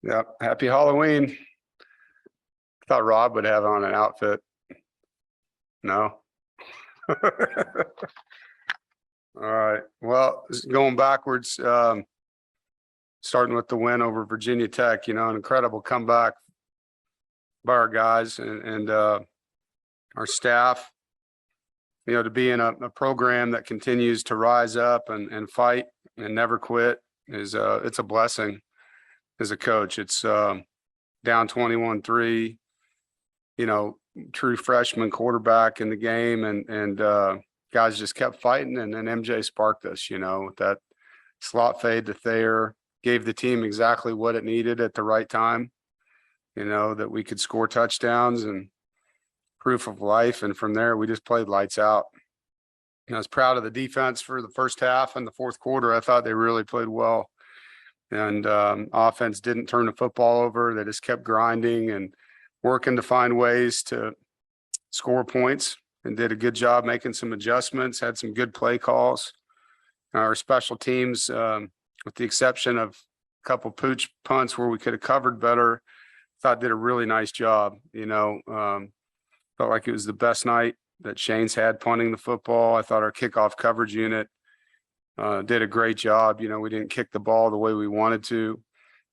Yep. Happy Halloween. Thought Rob would have on an outfit. No. All right. Well, going backwards, starting with the win over Virginia Tech, an incredible comeback by our guys and our staff, to be in a program that continues to rise up and fight and never quit is it's a blessing as a coach. It's down 21-3, true freshman quarterback in the game, and guys just kept fighting, and then MJ sparked us, with that slot fade to Thayer, gave the team exactly what it needed at the right time, that we could score touchdowns and proof of life. And from there, we just played lights out. I was proud of the defense for the first half and the fourth quarter. I thought they really played well. And offense didn't turn the football over. They just kept grinding and working to find ways to score points, and did a good job making some adjustments, had some good play calls. Our special teams, with the exception of a couple pooch punts where we could have covered better, thought did a really nice job. Felt like it was the best night that Shane's had punting the football. I thought our kickoff coverage unit did a great job. We didn't kick the ball the way we wanted to,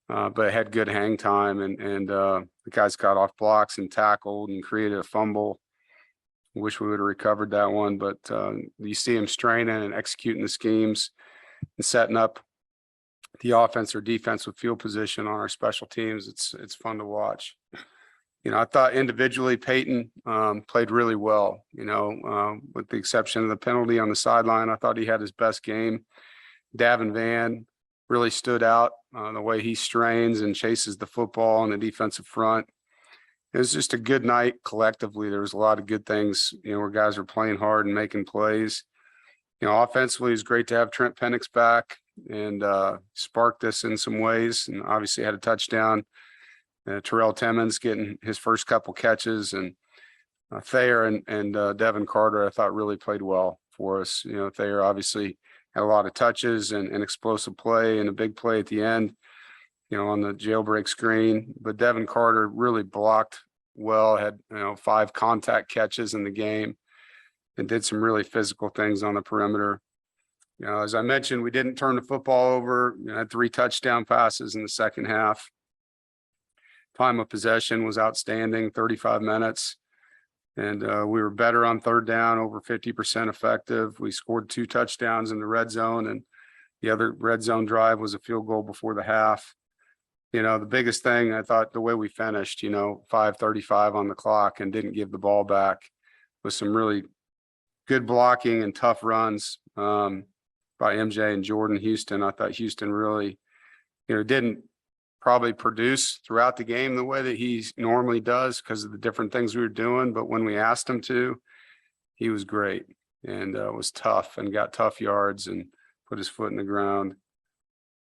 but had good hang time, and the guys got off blocks and tackled and created a fumble. Wish we would have recovered that one, but you see him straining and executing the schemes and setting up the offense or defense with field position on our special teams. It's fun to watch. I thought individually Peyton played really well, with the exception of the penalty on the sideline. I thought he had his best game. Davin Van really stood out, the way he strains and chases the football on the defensive front. It was just a good night collectively. There was a lot of good things, where guys were playing hard and making plays. Offensively, it was great to have Trent Penix back and sparked this in some ways, and obviously had a touchdown. Terrell Timmons getting his first couple catches, and Thayer and Devin Carter, I thought, really played well for us. Thayer obviously had a lot of touches and explosive play and a big play at the end, on the jailbreak screen. But Devin Carter really blocked well, had 5 contact catches in the game, and did some really physical things on the perimeter. As I mentioned, we didn't turn the football over. Had 3 touchdown passes in the second half. Time of possession was outstanding, 35 minutes. And we were better on third down, over 50% effective. We scored 2 touchdowns in the red zone, and the other red zone drive was a field goal before the half. The biggest thing, I thought, the way we finished, 5:35 on the clock and didn't give the ball back, with some really good blocking and tough runs by MJ and Jordan Houston. I thought Houston really, didn't probably produce throughout the game the way that he normally does because of the different things we were doing. But when we asked him to, he was great and was tough and got tough yards and put his foot in the ground.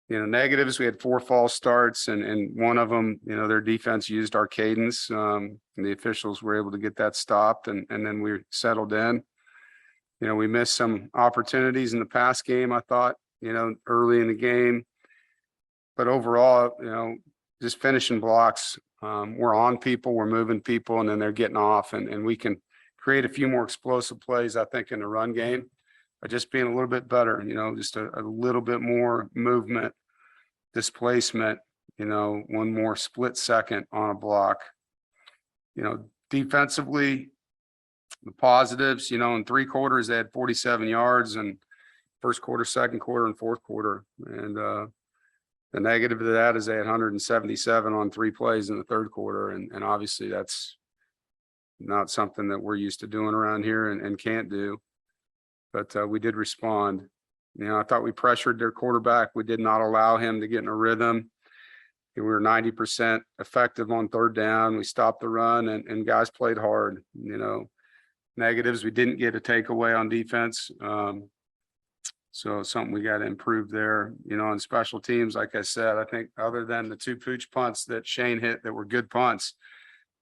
Negatives, we had 4 false starts, and one of them, their defense used our cadence, and the officials were able to get that stopped, and then we settled in. We missed some opportunities in the pass game, I thought, early in the game. But overall, just finishing blocks, we're on people, we're moving people, and then they're getting off, and we can create a few more explosive plays, I think, in the run game by just being a little bit better, just a little bit more movement, displacement, one more split second on a block. Defensively, the positives, in 3 quarters, they had 47 yards, and first quarter, second quarter, and fourth quarter. And the negative to that is they had 177 on 3 plays in the third quarter. And obviously that's not something that we're used to doing around here and can't do. But we did respond. I thought we pressured their quarterback. We did not allow him to get in a rhythm. We were 90% effective on third down. We stopped the run, and guys played hard. Negatives, we didn't get a takeaway on defense. So something we got to improve there. On special teams, like I said, I think other than the 2 pooch punts that Shane hit that were good punts,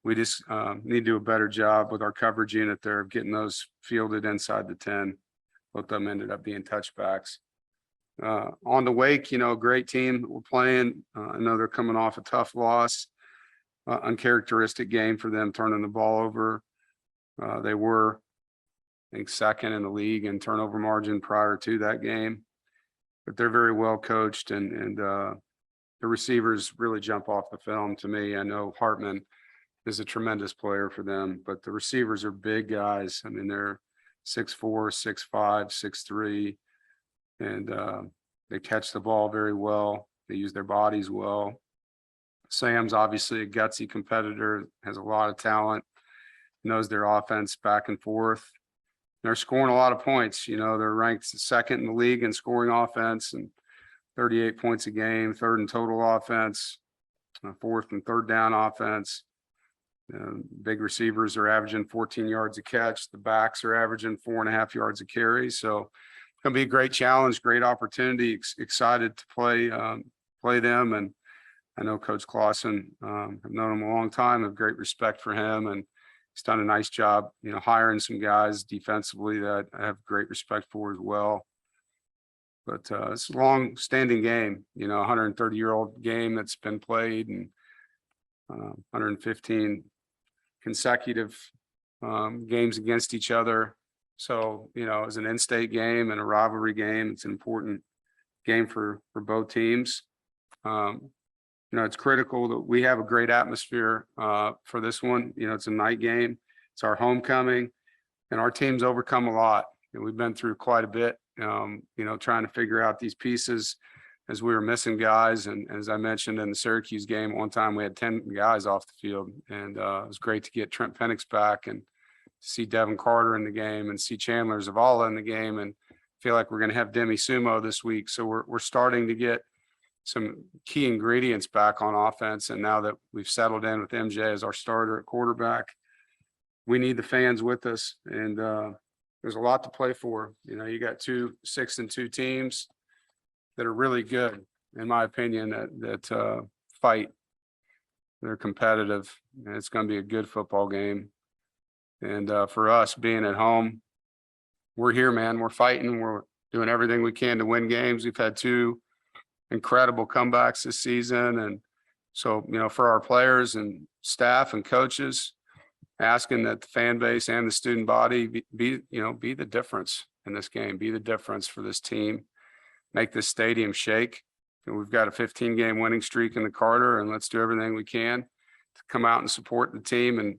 we just need to do a better job with our coverage unit there of getting those fielded inside the 10. Both of them ended up being touchbacks. On the Wake, great team we're playing. I know they're coming off a tough loss, uncharacteristic game for them, turning the ball over. They were, I think, second in the league in turnover margin prior to that game, but they're very well coached, and the receivers really jump off the film to me. I know Hartman is a tremendous player for them, but the receivers are big guys. I mean, they're 6'4", 6'5", 6'3", and they catch the ball very well. They use their bodies well. Sam's obviously a gutsy competitor, has a lot of talent, knows their offense back and forth. They're scoring a lot of points. They're ranked second in the league in scoring offense and 38 points a game, third in total offense, fourth and third down offense. Big receivers are averaging 14 yards a catch. The backs are averaging 4.5 yards a carry. So it's going to be a great challenge, great opportunity. Excited to play them. And I know Coach Clausen, I've known him a long time, have great respect for him, and he's done a nice job, hiring some guys defensively that I have great respect for as well. But it's a long-standing game, 130-year-old game that's been played, and 115 consecutive games against each other. So, as an in-state game and a rivalry game, it's an important game for both teams. It's critical that we have a great atmosphere for this one. It's a night game. It's our homecoming, and our team's overcome a lot. We've been through quite a bit, trying to figure out these pieces as we were missing guys. And as I mentioned in the Syracuse game, one time we had 10 guys off the field, and it was great to get Trent Penix back and see Devin Carter in the game and see Chandler Zavala in the game, and feel like we're going to have Demi Sumo this week. So we're starting to get some key ingredients back on offense. And now that we've settled in with MJ as our starter at quarterback, we need the fans with us. And there's a lot to play for. You got 2 6-2 teams that are really good, in my opinion, that fight. They're competitive, and it's going to be a good football game. And for us being at home, we're here, man. We're fighting. We're doing everything we can to win games. We've had 2 incredible comebacks this season. And so, for our players and staff and coaches, asking that the fan base and the student body be the difference in this game, be the difference for this team, make this stadium shake. We've got a 15-game winning streak in the Carter, and let's do everything we can to come out and support the team and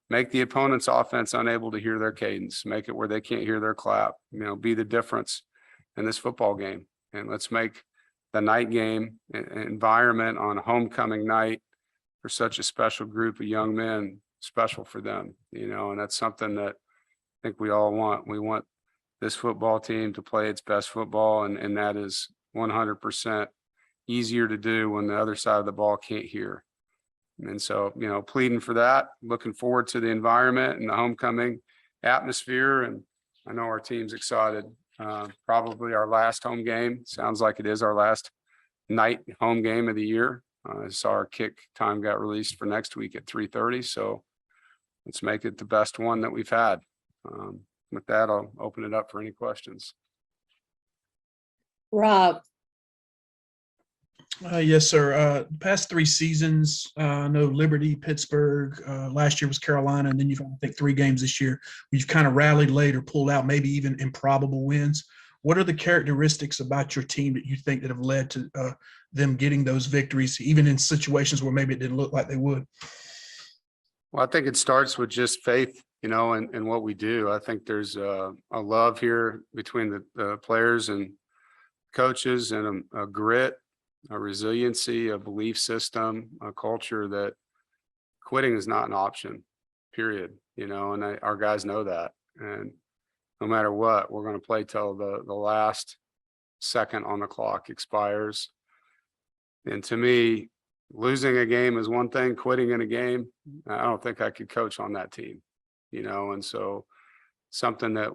make the opponent's offense unable to hear their cadence, make it where they can't hear their clap, be the difference in this football game. And let's make the night game environment on a homecoming night for such a special group of young men special for them, and that's something that I think we all want. We want this football team to play its best football, and that is 100% easier to do when the other side of the ball can't hear. And so, pleading for that, looking forward to the environment and the homecoming atmosphere. And I know our team's excited. Probably our last home game. Sounds like it is our last night home game of the year. I saw our kick time got released for next week at 3:30. So let's make it the best one that we've had. With that, I'll open it up for any questions. Rob. Yes, sir. The past 3 seasons, I know Liberty, Pittsburgh, last year was Carolina, and then you've, I think, 3 games this year. You've kind of rallied late or pulled out, maybe even improbable wins. What are the characteristics about your team that you think that have led to them getting those victories, even in situations where maybe it didn't look like they would? Well, I think it starts with just faith, in what we do. I think there's a love here between the players and coaches, and a grit, a resiliency, a belief system, a culture that quitting is not an option, period. And our guys know that. And no matter what, we're going to play till the last second on the clock expires. And to me, losing a game is one thing, quitting in a game, I don't think I could coach on that team, and so something that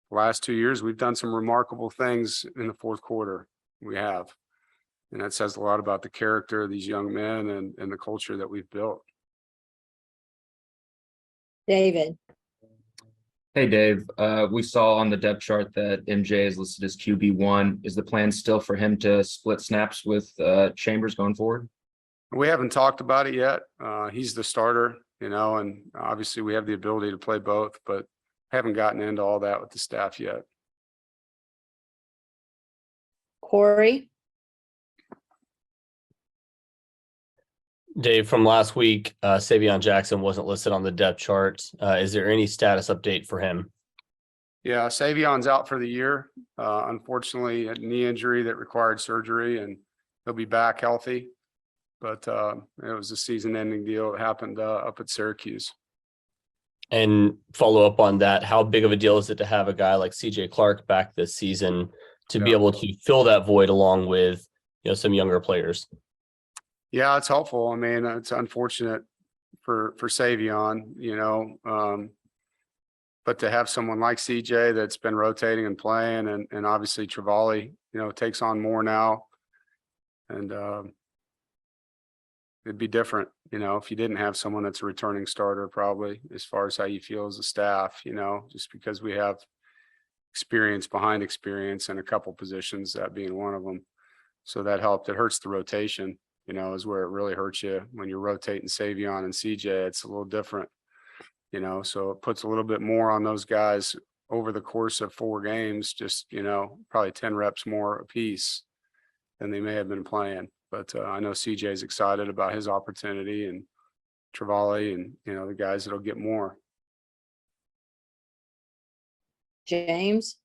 last 2 years, we've done some remarkable things in the fourth quarter. We have. And that says a lot about the character of these young men and the culture that we've built. David. Hey Dave, we saw on the depth chart that MJ is listed as QB1. Is the plan still for him to split snaps with Chambers going forward? We haven't talked about it yet. He's the starter, and obviously we have the ability to play both, but haven't gotten into all that with the staff yet. Corey, Dave, from last week, Savion Jackson wasn't listed on the depth chart. Is there any status update for him? Yeah, Savion's out for the year. Unfortunately, a knee injury that required surgery, and he'll be back healthy. But it was a season-ending deal. It happened up at Syracuse. And follow up on that, how big of a deal is it to have a guy like CJ Clark back this season to be Yeah. able to fill that void along with, some younger players? Yeah, it's helpful. I mean, it's unfortunate for Savion, but to have someone like CJ that's been rotating and playing, and obviously Travali, takes on more now, and it'd be different, if you didn't have someone that's a returning starter, probably, as far as how you feel as a staff, just because we have experience behind experience in a couple positions, that being one of them. So that helped. It hurts the rotation, is where it really hurts you when you're rotating Savion and CJ. It's a little different, so it puts a little bit more on those guys over the course of 4 games, just, probably 10 reps more apiece than they may have been playing. But I know CJ's excited about his opportunity, and Travali and, the guys that'll get more. James,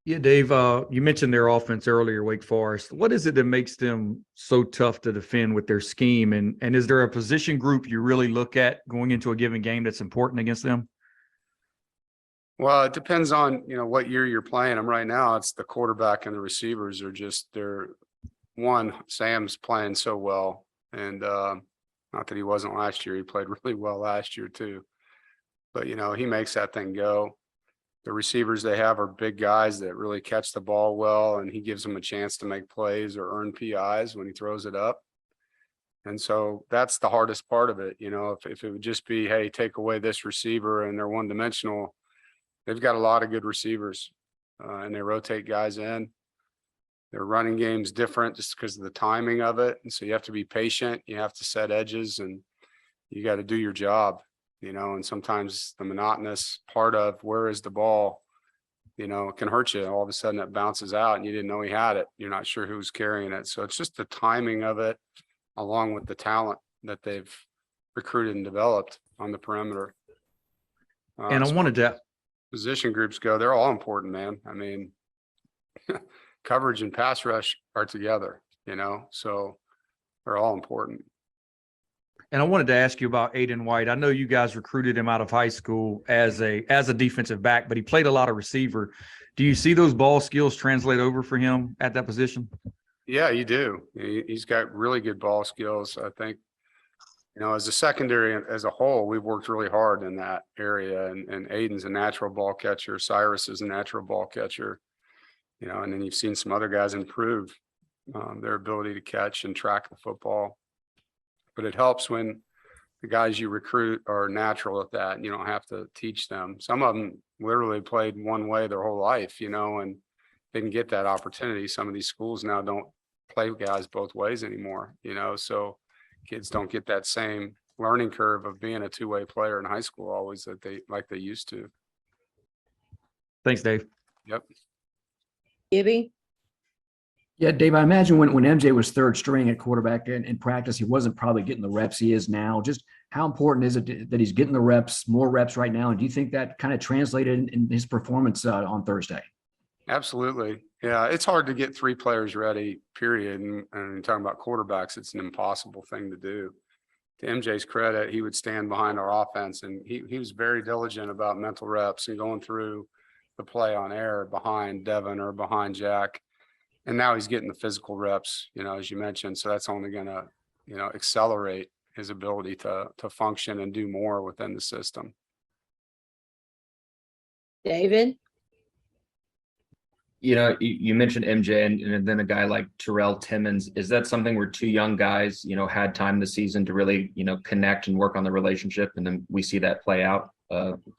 Yeah, Dave, you mentioned their offense earlier, Wake Forest. What is it that makes them so tough to defend with their scheme? And is there a position group you really look at going into a given game that's important against them? Well, it depends on, what year you're playing them. Right now, it's the quarterback and the receivers are Sam's playing so well. And not that he wasn't last year. He played really well last year too. But, he makes that thing go. The receivers they have are big guys that really catch the ball well, and he gives them a chance to make plays or earn PIs when he throws it up. And so that's the hardest part of it. If it would just be, hey, take away this receiver and they're one-dimensional, they've got a lot of good receivers, and they rotate guys in. Their running game's different just because of the timing of it. And so you have to be patient. You have to set edges, and you got to do your job. And sometimes the monotonous part of where is the ball, it can hurt you. All of a sudden it bounces out and you didn't know he had it. You're not sure who's carrying it. So it's just the timing of it, along with the talent that they've recruited and developed on the perimeter. And I as wanted to position groups go, they're all important, man. I mean, coverage and pass rush are together, so they're all important. And I wanted to ask you about Aiden White. I know you guys recruited him out of high school as a defensive back, but he played a lot of receiver. Do you see those ball skills translate over for him at that position? Yeah, you do. He's got really good ball skills. I think, as a secondary as a whole, we've worked really hard in that area. And Aiden's a natural ball catcher. Cyrus is a natural ball catcher. And then you've seen some other guys improve their ability to catch and track the football. But it helps when the guys you recruit are natural at that, and you don't have to teach them. Some of them literally played one way their whole life, and didn't get that opportunity. Some of these schools now don't play guys both ways anymore, so kids don't get that same learning curve of being a two-way player in high school always that they used to. Thanks, Dave. Yep. Gibby, Yeah, Dave, I imagine when MJ was third string at quarterback in practice, he wasn't probably getting the reps he is now. Just how important is it that he's getting the reps, more reps right now? And do you think that kind of translated in his performance on Thursday? Absolutely. Yeah, it's hard to get 3 players ready, period. And talking about quarterbacks, it's an impossible thing to do. To MJ's credit, he would stand behind our offense, and he was very diligent about mental reps and going through the play on air behind Devin or behind Jack. And now he's getting the physical reps, as you mentioned. So that's only going to, accelerate his ability to function and do more within the system. David, You mentioned MJ and then a guy like Terrell Timmons. Is that something where two young guys, had time this season to really, connect and work on the relationship, and then we see that play out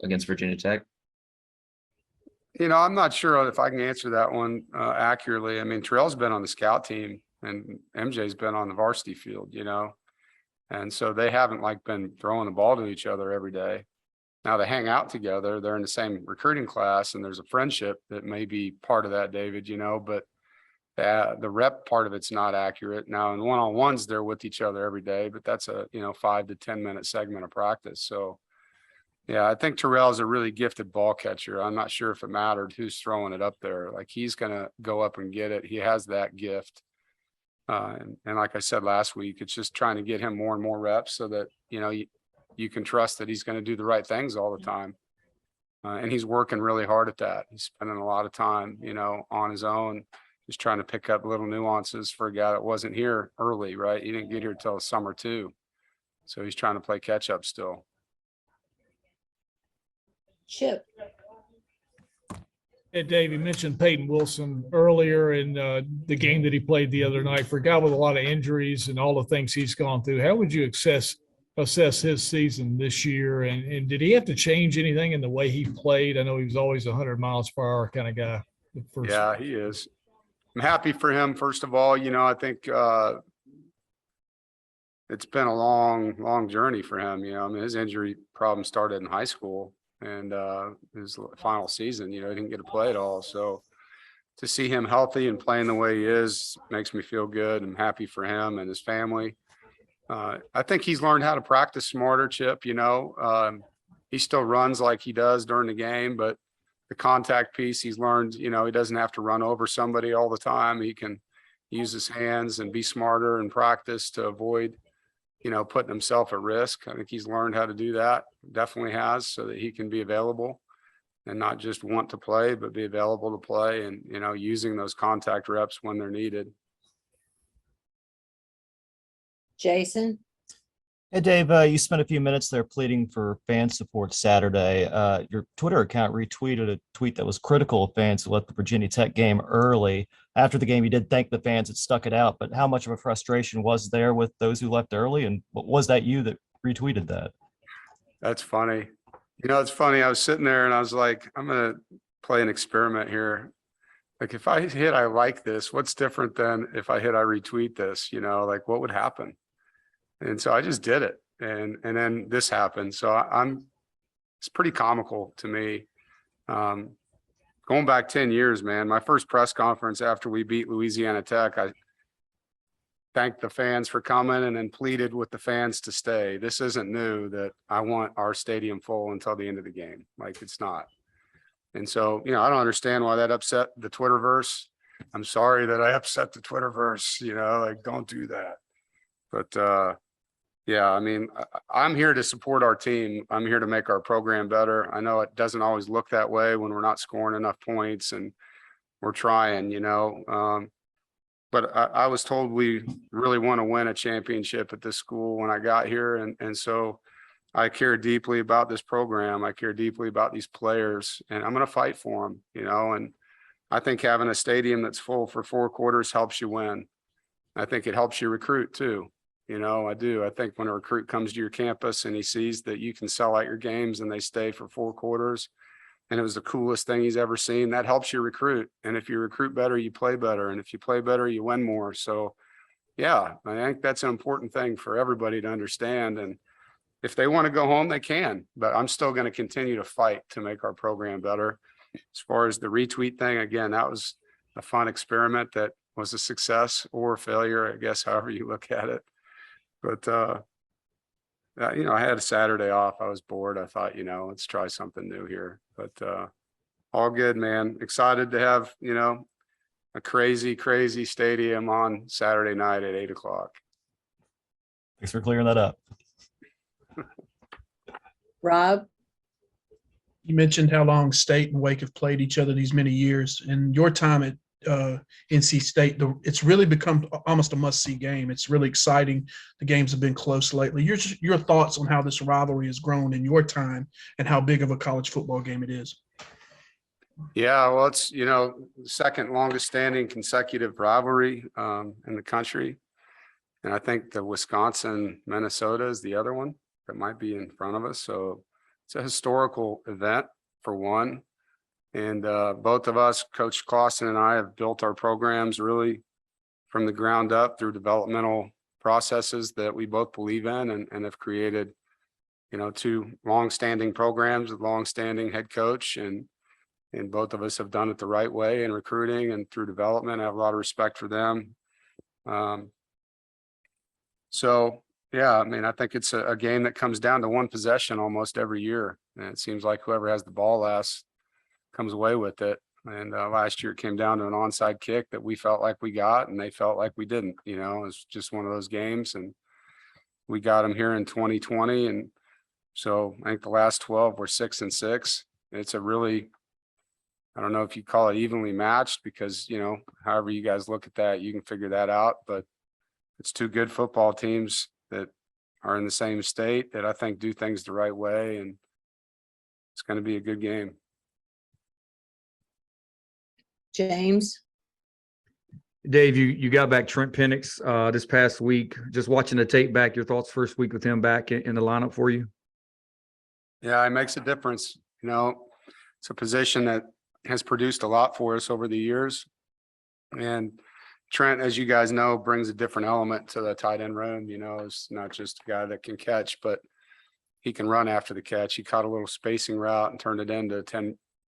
against Virginia Tech? I'm not sure if I can answer that one accurately. I mean, Terrell's been on the scout team and MJ's been on the varsity field, and so they haven't been throwing the ball to each other every day. Now they hang out together, they're in the same recruiting class, and there's a friendship that may be part of that, David, but the rep part of it's not accurate. Now in one-on-ones, they're with each other every day, but that's a, 5 to 10 minute segment of practice. So yeah, I think Terrell is a really gifted ball catcher. I'm not sure if it mattered who's throwing it up there. He's going to go up and get it. He has that gift. And like I said last week, it's just trying to get him more and more reps so that, you can trust that he's going to do the right things all the time. And he's working really hard at that. He's spending a lot of time, on his own, just trying to pick up little nuances for a guy that wasn't here early, right? He didn't get here till summer too. So he's trying to play catch up still. Chip, Hey, Dave, you mentioned Peyton Wilson earlier in the game that he played the other night. For a guy with a lot of injuries and all the things he's gone through, how would you assess his season this year? And did he have to change anything in the way he played? I know he was always 100 miles per hour kind of guy. Yeah, he is. I'm happy for him. First of all, I think it's been a long journey for him. His injury problem started in high school and his final season, he didn't get to play at all. So to see him healthy and playing the way he is makes me feel good. I'm happy for him and his family. I think he's learned how to practice smarter, Chip. He still runs like he does during the game, but the contact piece he's learned, he doesn't have to run over somebody all the time. He can use his hands and be smarter in practice to avoid, putting himself at risk. I think he's learned how to do that, definitely has, so that he can be available and not just want to play, but be available to play and, using those contact reps when they're needed. Jason, Hey, Dave, you spent a few minutes there pleading for fan support Saturday. Your Twitter account retweeted a tweet that was critical of fans who left the Virginia Tech game early. After the game, you did thank the fans that stuck it out, but how much of a frustration was there with those who left early? And was that you that retweeted that? That's funny. It's funny. I was sitting there and I was like, I'm going to play an experiment here. If I hit, I like this, what's different than if I hit, I retweet this, what would happen? And so I just did it. And then this happened. So it's pretty comical to me. Going back 10 years, man, my first press conference after we beat Louisiana Tech, I thanked the fans for coming and then pleaded with the fans to stay. This isn't new that I want our stadium full until the end of the game. It's not. And so, I don't understand why that upset the Twitterverse. I'm sorry that I upset the Twitterverse, don't do that. But, yeah, I'm here to support our team. I'm here to make our program better. I know it doesn't always look that way when we're not scoring enough points and we're trying, but I was told we really want to win a championship at this school when I got here. And so I care deeply about this program. I care deeply about these players, and I'm going to fight for them, and I think having a stadium that's full for 4 quarters helps you win. I think it helps you recruit too. I do. I think when a recruit comes to your campus and he sees that you can sell out your games and they stay for 4 quarters, and it was the coolest thing he's ever seen, that helps you recruit. And if you recruit better, you play better. And if you play better, you win more. So yeah, I think that's an important thing for everybody to understand. And if they want to go home, they can, but I'm still going to continue to fight to make our program better. As far as the retweet thing, again, that was a fun experiment that was a success or a failure, I guess, however you look at it. But, I had a Saturday off. I was bored. I thought, let's try something new here. But all good, man. Excited to have, a crazy stadium on Saturday night at 8:00. Thanks for clearing that up. Rob, You mentioned how long State and Wake have played each other these many years. And your time at NC State, it's really become almost a must-see game. It's really exciting. The games have been close lately. Your thoughts on how this rivalry has grown in your time and how big of a college football game it is? Yeah, well, it's, the second longest standing consecutive rivalry in the country. And I think the Wisconsin, Minnesota is the other one that might be in front of us. So it's a historical event for one. And both of us, Coach Clausen and I, have built our programs really from the ground up through developmental processes that we both believe in, and have created, two longstanding programs with longstanding head coach, and both of us have done it the right way in recruiting and through development. I have a lot of respect for them. So yeah, I mean, I think it's a game that comes down to one possession almost every year. And it seems like whoever has the ball last comes away with it. And last year it came down to an onside kick that we felt like we got, and they felt like we didn't. It's just one of those games, and we got them here in 2020. And so I think the last 12 were 6-6. It's a really, I don't know if you call it evenly matched, because, however you guys look at that, you can figure that out. But it's two good football teams that are in the same state that I think do things the right way, and it's going to be a good game. James, Dave, you got back Trent Penix this past week. Just watching the tape back, your thoughts first week with him back in the lineup for you? Yeah, it makes a difference. It's a position that has produced a lot for us over the years. And Trent, as you guys know, brings a different element to the tight end room. It's not just a guy that can catch, but he can run after the catch. He caught a little spacing route and turned it into a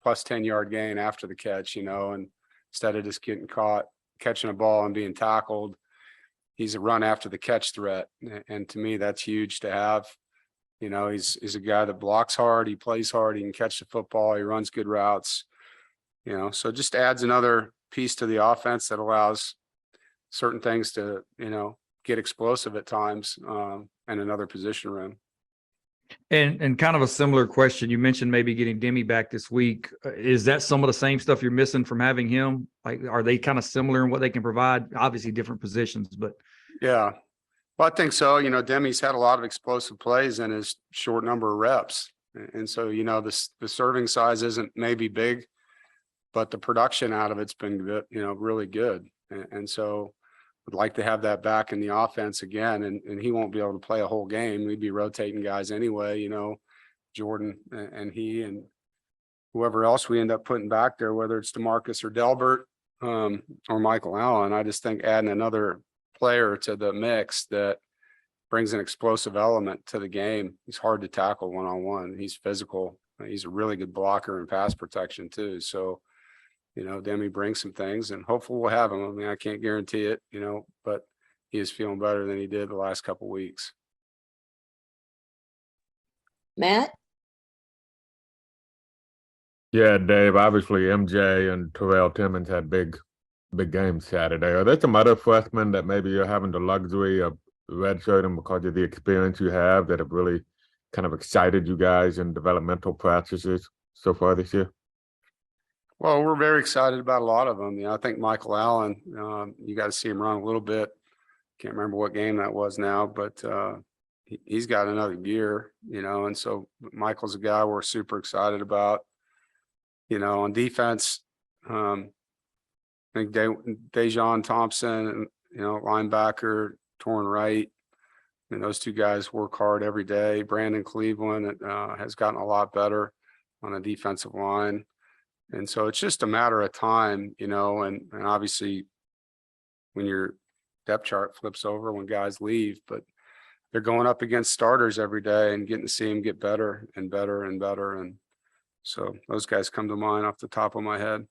10-yard gain after the catch, and instead of just getting caught catching a ball and being tackled, he's a run after the catch threat. And to me, that's huge to have. He's a guy that blocks hard, he plays hard, he can catch the football, he runs good routes, so it just adds another piece to the offense that allows certain things to, get explosive at times, and another position room. And kind of a similar question, you mentioned maybe getting Demi back this week. Is that some of the same stuff you're missing from having him? Like, are they kind of similar in what they can provide? Obviously different positions, but. Yeah, well, I think so. Demi's had a lot of explosive plays in his short number of reps. And so, the serving size isn't maybe big, but the production out of it's been good, really good. And so would like to have that back in the offense again. And he won't be able to play a whole game. We'd be rotating guys anyway, Jordan and he and whoever else we end up putting back there, whether it's DeMarcus or Delbert or Michael Allen. I just think adding another player to the mix that brings an explosive element to the game. He's hard to tackle one-on-one. He's physical. He's a really good blocker and pass protection too. So, Demi brings some things, and hopefully we'll have him. I mean, I can't guarantee it, but he is feeling better than he did the last couple of weeks. Matt, Yeah, Dave, obviously MJ and Terrell Timmons had big games Saturday. Are there some other freshmen that maybe you're having the luxury of redshirting because of the experience you have that have really kind of excited you guys in developmental practices so far this year? Well, we're very excited about a lot of them. I think Michael Allen, you got to see him run a little bit. Can't remember what game that was now, but he's got another gear, and so Michael's a guy we're super excited about. On defense, I think Dejon Thompson, linebacker, torn right. Those two guys work hard every day. Brandon Cleveland has gotten a lot better on the defensive line. And so it's just a matter of time, and obviously when your depth chart flips over, when guys leave, but they're going up against starters every day and getting to see them get better and better and better. And so those guys come to mind off the top of my head.